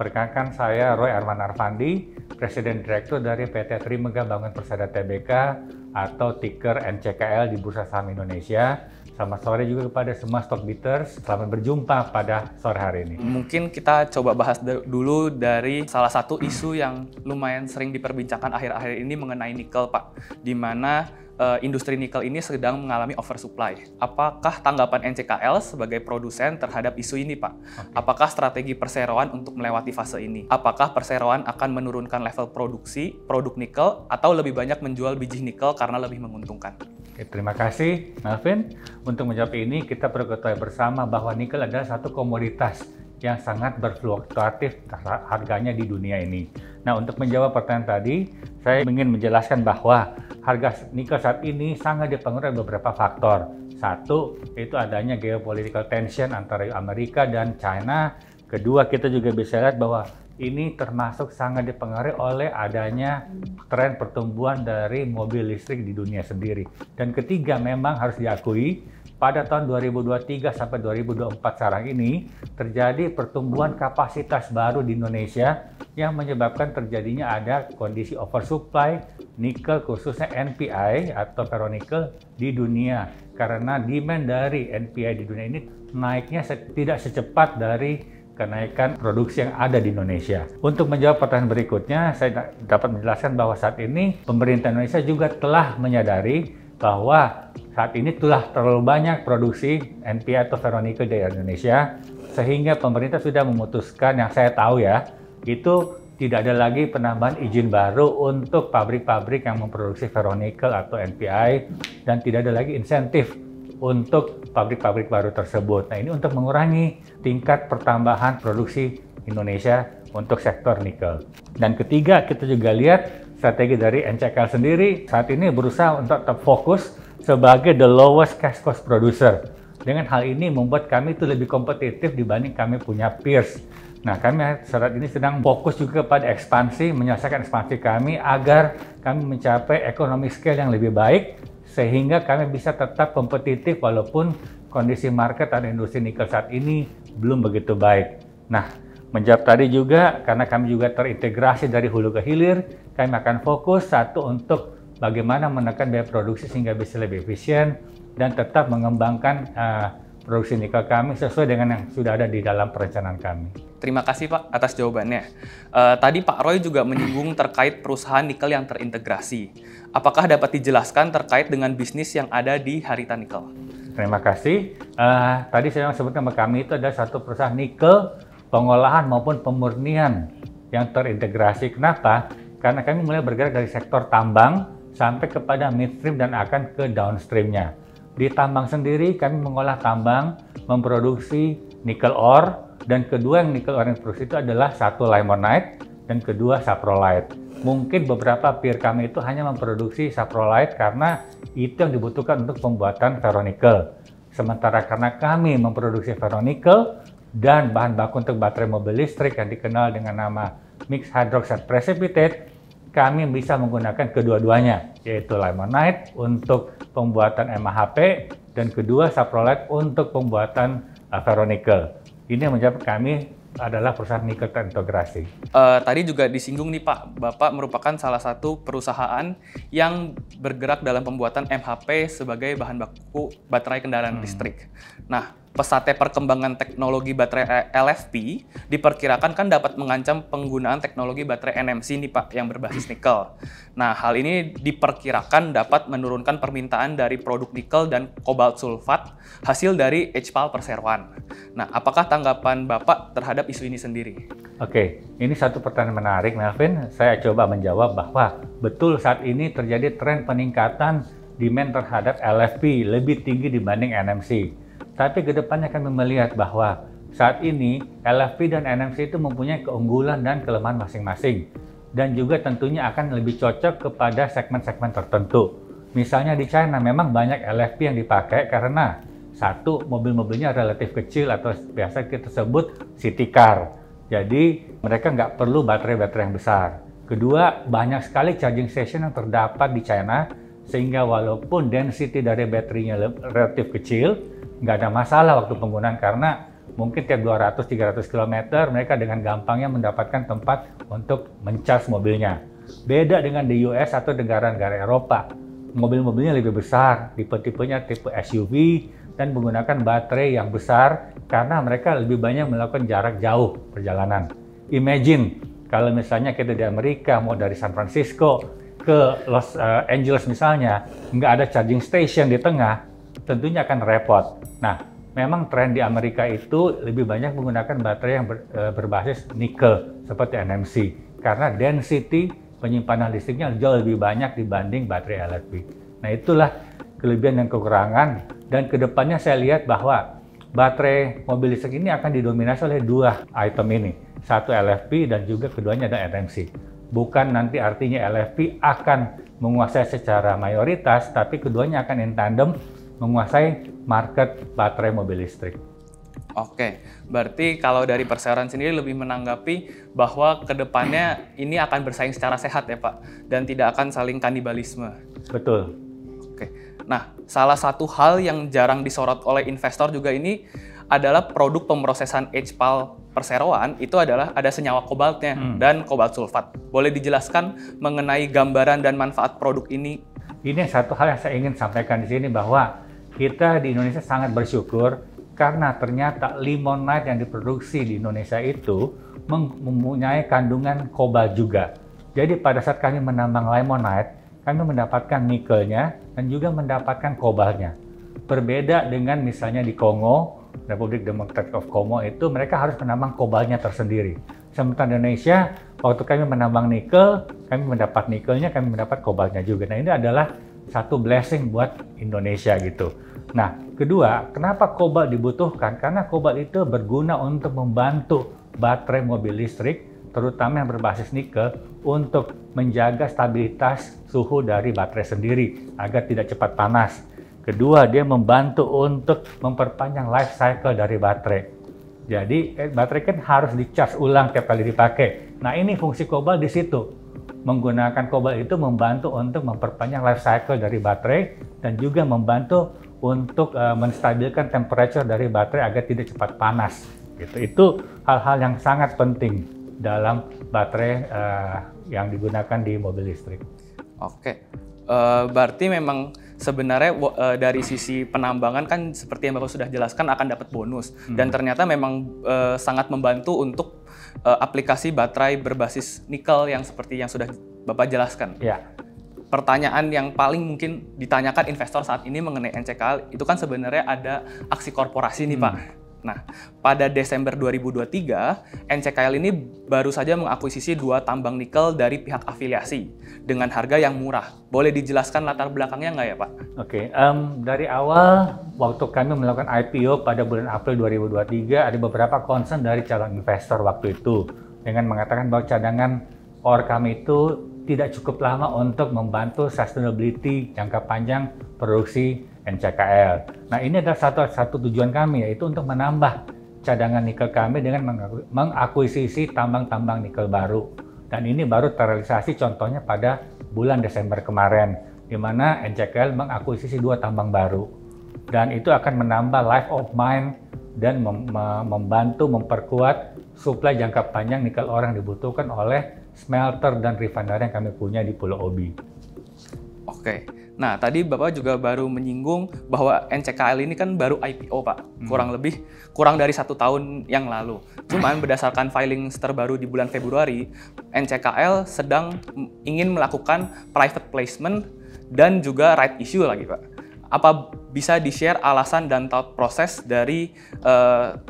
Perkenalkan saya Roy Arman Arfandi, Presiden Direktur dari PT Trimegah Bangun Persada Tbk atau ticker NCKL di Bursa Saham Indonesia. Selamat sore juga kepada semua stock bitters. Selamat berjumpa pada sore hari ini. Mungkin kita coba bahas dulu dari salah satu isu yang lumayan sering diperbincangkan akhir-akhir ini mengenai nikel, Pak. Di mana industri nikel ini sedang mengalami oversupply. Apakah tanggapan NCKL sebagai produsen terhadap isu ini, Pak? Apakah strategi perseroan untuk melewati fase ini? Apakah perseroan akan menurunkan level produksi produk nikel atau lebih banyak menjual biji nikel karena lebih menguntungkan? Oke, terima kasih, Melvin. Untuk menjawab ini, kita perlu ketahui bersama bahwa nikel adalah satu komoditas yang sangat berfluktuatif harganya di dunia ini. Nah, untuk menjawab pertanyaan tadi, saya ingin menjelaskan bahwa harga nikel saat ini sangat dipengaruhi oleh beberapa faktor. Satu, itu adanya geopolitical tension antara Amerika dan China. Kedua, kita juga bisa lihat bahwa ini termasuk sangat dipengaruhi oleh adanya tren pertumbuhan dari mobil listrik di dunia sendiri. Dan ketiga, memang harus diakui, pada tahun 2023 sampai 2024 sekarang ini terjadi pertumbuhan kapasitas baru di Indonesia yang menyebabkan terjadinya ada kondisi oversupply nikel khususnya NPI atau ferronikel di dunia, karena demand dari NPI di dunia ini naiknya tidak secepat dari kenaikan produksi yang ada di Indonesia. Untuk menjawab pertanyaan berikutnya, saya dapat menjelaskan bahwa saat ini pemerintah Indonesia juga telah menyadari bahwa saat ini telah terlalu banyak produksi NPI atau ferronikel di Indonesia, sehingga pemerintah sudah memutuskan, yang saya tahu ya, itu tidak ada lagi penambahan izin baru untuk pabrik-pabrik yang memproduksi ferronikel atau NPI, dan tidak ada lagi insentif untuk pabrik-pabrik baru tersebut. Nah, ini untuk mengurangi tingkat pertambahan produksi Indonesia untuk sektor nikel. Dan ketiga, kita juga lihat strategi dari NCKL sendiri saat ini berusaha untuk tetap fokus sebagai the lowest cash cost producer. Dengan hal ini membuat kami itu lebih kompetitif dibanding kami punya peers. Nah, kami saat ini sedang fokus juga pada ekspansi, menyelesaikan ekspansi kami agar kami mencapai economic scale yang lebih baik, sehingga kami bisa tetap kompetitif walaupun kondisi market dan industri nikel saat ini belum begitu baik. Nah, menjawab tadi juga, karena kami juga terintegrasi dari hulu ke hilir, kami akan fokus satu untuk bagaimana menekan biaya produksi sehingga bisa lebih efisien dan tetap mengembangkan produksi nikel kami sesuai dengan yang sudah ada di dalam perencanaan kami. Terima kasih, Pak, atas jawabannya. Tadi Pak Roy juga menyinggung terkait perusahaan nikel yang terintegrasi. Apakah dapat dijelaskan terkait dengan bisnis yang ada di Harita Nikel? Terima kasih. Tadi saya sebutkan bahwa kami itu ada satu perusahaan nikel pengolahan maupun pemurnian yang terintegrasi. Kenapa? Karena kami mulai bergerak dari sektor tambang sampai kepada midstream dan akan ke downstreamnya. Di tambang sendiri kami mengolah tambang, memproduksi nikel ore, dan kedua yang nikel ore yang diproduksi itu adalah satu limonite dan kedua saprolite. Mungkin beberapa peer kami itu hanya memproduksi saprolite karena itu yang dibutuhkan untuk pembuatan ferronikel. Sementara karena kami memproduksi ferronikel dan bahan baku untuk baterai mobil listrik yang dikenal dengan nama mixed hydroxide precipitate, kami bisa menggunakan kedua-duanya, yaitu limonite untuk pembuatan MHP dan kedua saprolite untuk pembuatan ferronikel. Ini yang menjawab kami adalah perusahaan nikel terintegrasi. Tadi juga disinggung nih, Pak, Bapak merupakan salah satu perusahaan yang bergerak dalam pembuatan MHP sebagai bahan baku baterai kendaraan listrik. Nah, pesatnya perkembangan teknologi baterai LFP diperkirakan kan dapat mengancam penggunaan teknologi baterai NMC nih, Pak, yang berbasis nikel. Nah, hal ini diperkirakan dapat menurunkan permintaan dari produk nikel dan kobalt sulfat hasil dari HPAL perseroan. Nah, apakah tanggapan Bapak terhadap isu ini sendiri? Oke, ini satu pertanyaan menarik, Melvin. Saya coba menjawab bahwa betul saat ini terjadi tren peningkatan demand terhadap LFP lebih tinggi dibanding NMC. Tapi kedepannya kami melihat bahwa saat ini LFP dan NMC itu mempunyai keunggulan dan kelemahan masing-masing. Dan juga tentunya akan lebih cocok kepada segmen-segmen tertentu. Misalnya di China memang banyak LFP yang dipakai karena satu, mobil-mobilnya relatif kecil atau biasa kita sebut city car. Jadi mereka nggak perlu baterai-baterai yang besar. Kedua, banyak sekali charging station yang terdapat di China, sehingga walaupun density dari baterainya relatif kecil, nggak ada masalah waktu penggunaan karena mungkin tiap 200-300 km mereka dengan gampangnya mendapatkan tempat untuk mencas mobilnya. Beda dengan di US atau negara-negara Eropa. Mobil-mobilnya lebih besar, tipe-tipenya tipe SUV, dan menggunakan baterai yang besar karena mereka lebih banyak melakukan jarak jauh perjalanan. Imagine kalau misalnya kita di Amerika mau dari San Francisco ke Los Angeles misalnya, nggak ada charging station di tengah, tentunya akan repot. Nah, memang tren di Amerika itu lebih banyak menggunakan baterai yang berbasis nikel seperti NMC karena density penyimpanan listriknya jauh lebih banyak dibanding baterai LFP. Nah, itulah kelebihan dan kekurangan, dan kedepannya saya lihat bahwa baterai mobil listrik ini akan didominasi oleh dua item ini, satu LFP dan juga keduanya ada NMC. Bukan nanti artinya LFP akan menguasai secara mayoritas, tapi keduanya akan in tandem menguasai market baterai mobil listrik. Oke, berarti kalau dari perseroan sendiri lebih menanggapi bahwa kedepannya ini akan bersaing secara sehat ya Pak, dan tidak akan saling kanibalisme. Betul. Oke, nah salah satu hal yang jarang disorot oleh investor juga ini adalah produk pemrosesan HPAL perseroan itu adalah ada senyawa kobaltnya dan kobalt sulfat. Boleh dijelaskan mengenai gambaran dan manfaat produk ini? Ini satu hal yang saya ingin sampaikan di sini bahwa kita di Indonesia sangat bersyukur karena ternyata limonite yang diproduksi di Indonesia itu mempunyai kandungan kobalt juga. Jadi pada saat kami menambang limonite, kami mendapatkan nikelnya dan juga mendapatkan kobaltnya. Berbeda dengan misalnya di Kongo, Republik Democratic of Congo itu mereka harus menambang kobaltnya tersendiri. Sementara Indonesia, waktu kami menambang nikel, kami mendapat nikelnya, kami mendapat kobaltnya juga. Nah, ini adalah satu blessing buat Indonesia gitu. Nah, kedua, kenapa kobalt dibutuhkan? Karena kobalt itu berguna untuk membantu baterai mobil listrik, terutama yang berbasis nikel, untuk menjaga stabilitas suhu dari baterai sendiri agar tidak cepat panas. Kedua, dia membantu untuk memperpanjang life cycle dari baterai. Jadi, baterai kan harus di-charge ulang tiap kali dipakai. Nah, ini fungsi kobalt di situ. Menggunakan kobalt itu membantu untuk memperpanjang life cycle dari baterai dan juga membantu untuk menstabilkan temperature dari baterai agar tidak cepat panas. Gitu. Itu hal-hal yang sangat penting dalam baterai yang digunakan di mobil listrik. Oke, berarti memang sebenarnya dari sisi penambangan kan seperti yang Bapak sudah jelaskan akan dapat bonus dan ternyata memang sangat membantu untuk aplikasi baterai berbasis nikel yang seperti yang sudah Bapak jelaskan. Ya. Pertanyaan yang paling mungkin ditanyakan investor saat ini mengenai NCKL itu kan sebenarnya ada aksi korporasi nih Pak. Nah, pada Desember 2023, NCKL ini baru saja mengakuisisi 2 tambang nikel dari pihak afiliasi dengan harga yang murah. Boleh dijelaskan latar belakangnya nggak ya Pak? Oke, dari awal waktu kami melakukan IPO pada bulan April 2023, ada beberapa concern dari calon investor waktu itu dengan mengatakan bahwa cadangan ore kami itu tidak cukup lama untuk membantu sustainability jangka panjang produksi NCKL. Nah, ini adalah satu tujuan kami, yaitu untuk menambah cadangan nikel kami dengan mengakuisisi tambang-tambang nikel baru. Dan ini baru terrealisasi contohnya pada bulan Desember kemarin, di mana NCKL mengakuisisi 2 tambang baru. Dan itu akan menambah life of mine dan membantu memperkuat suplai jangka panjang nikel ore yang dibutuhkan oleh smelter dan refinery yang kami punya di Pulau Obi. Oke, nah tadi Bapak juga baru menyinggung bahwa NCKL ini kan baru IPO Pak, kurang dari 1 tahun yang lalu. Cuman berdasarkan filings terbaru di bulan Februari, NCKL sedang ingin melakukan private placement dan juga right issue lagi Pak. Apa bisa di-share alasan dan thought proses dari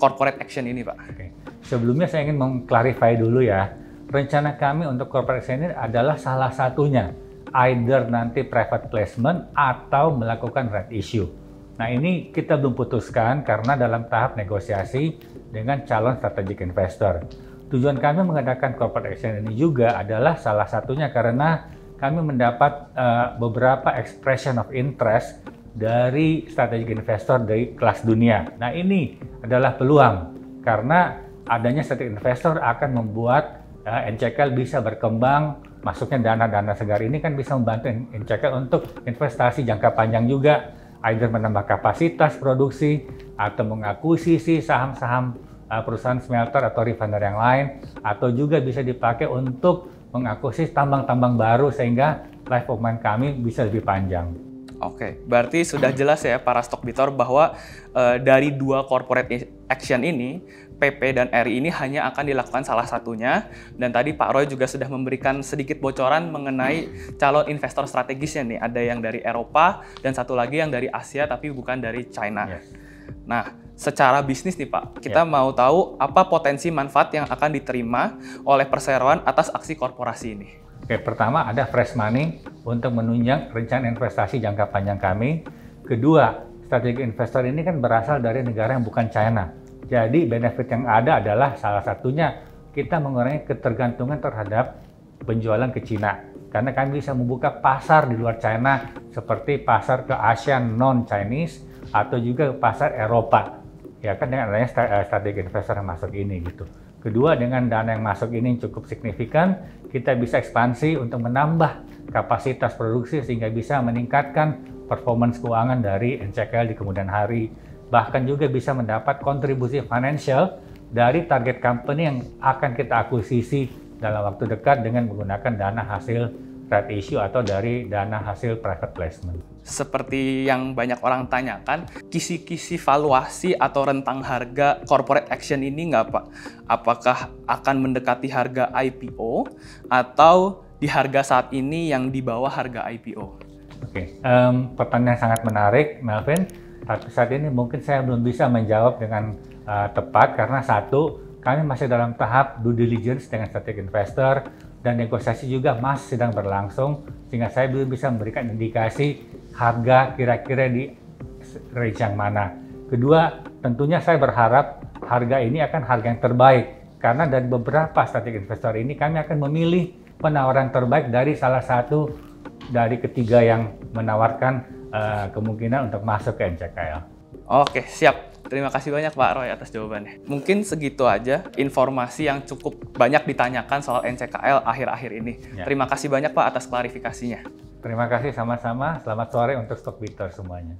corporate action ini Pak? Oke. Sebelumnya saya ingin mengklarify dulu ya. Rencana kami untuk corporate action ini adalah salah satunya, either nanti private placement atau melakukan right issue. Nah, ini kita belum putuskan karena dalam tahap negosiasi dengan calon strategic investor. Tujuan kami mengadakan corporate action ini juga adalah salah satunya karena kami mendapat beberapa expression of interest dari strategic investor dari kelas dunia. Nah, ini adalah peluang karena adanya strategic investor akan membuat NCKL bisa berkembang, masuknya dana-dana segar ini kan bisa membantu NCKL untuk investasi jangka panjang juga either menambah kapasitas produksi atau mengakuisisi saham-saham perusahaan smelter atau refiner yang lain, atau juga bisa dipakai untuk mengakuisisi tambang-tambang baru sehingga life of mine kami bisa lebih panjang. Oke, berarti sudah jelas ya para stockbitter bahwa dari dua corporate action ini, PP dan RI ini hanya akan dilakukan salah satunya. Dan tadi Pak Roy juga sudah memberikan sedikit bocoran mengenai calon investor strategisnya nih. Ada yang dari Eropa dan satu lagi yang dari Asia tapi bukan dari China. Yes. Nah, secara bisnis nih Pak, kita mau tahu apa potensi manfaat yang akan diterima oleh perseroan atas aksi korporasi ini. Oke, pertama ada fresh money untuk menunjang rencana investasi jangka panjang kami. Kedua, strategi investor ini kan berasal dari negara yang bukan China. Jadi benefit yang ada adalah salah satunya kita mengurangi ketergantungan terhadap penjualan ke Cina. Karena kami bisa membuka pasar di luar China seperti pasar ke ASEAN non-Chinese atau juga pasar Eropa. Ya kan dengan adanya strategi investor yang masuk ini gitu. Kedua, dengan dana yang masuk ini cukup signifikan, kita bisa ekspansi untuk menambah kapasitas produksi sehingga bisa meningkatkan performance keuangan dari NCKL di kemudian hari. Bahkan juga bisa mendapat kontribusi financial dari target company yang akan kita akuisisi dalam waktu dekat dengan menggunakan dana hasil right issue atau dari dana hasil private placement. Seperti yang banyak orang tanyakan, kisi-kisi valuasi atau rentang harga corporate action ini nggak Pak? Apakah akan mendekati harga IPO atau di harga saat ini yang di bawah harga IPO? Oke, pertanyaan sangat menarik, Melvin. Tapi saat ini mungkin saya belum bisa menjawab dengan tepat karena satu, kami masih dalam tahap due diligence dengan strategi investor dan negosiasi juga masih sedang berlangsung sehingga saya belum bisa memberikan indikasi harga kira-kira di range yang mana. Kedua, tentunya saya berharap harga ini akan harga yang terbaik karena dari beberapa strategi investor ini kami akan memilih penawaran terbaik dari salah satu dari ketiga yang menawarkan kemungkinan untuk masuk ke NCKL. Oke, siap. Terima kasih banyak Pak Roy atas jawabannya. Mungkin segitu aja informasi yang cukup banyak ditanyakan soal NCKL akhir-akhir ini. Ya. Terima kasih banyak Pak atas klarifikasinya. Terima kasih sama-sama. Selamat sore untuk stockbitter semuanya.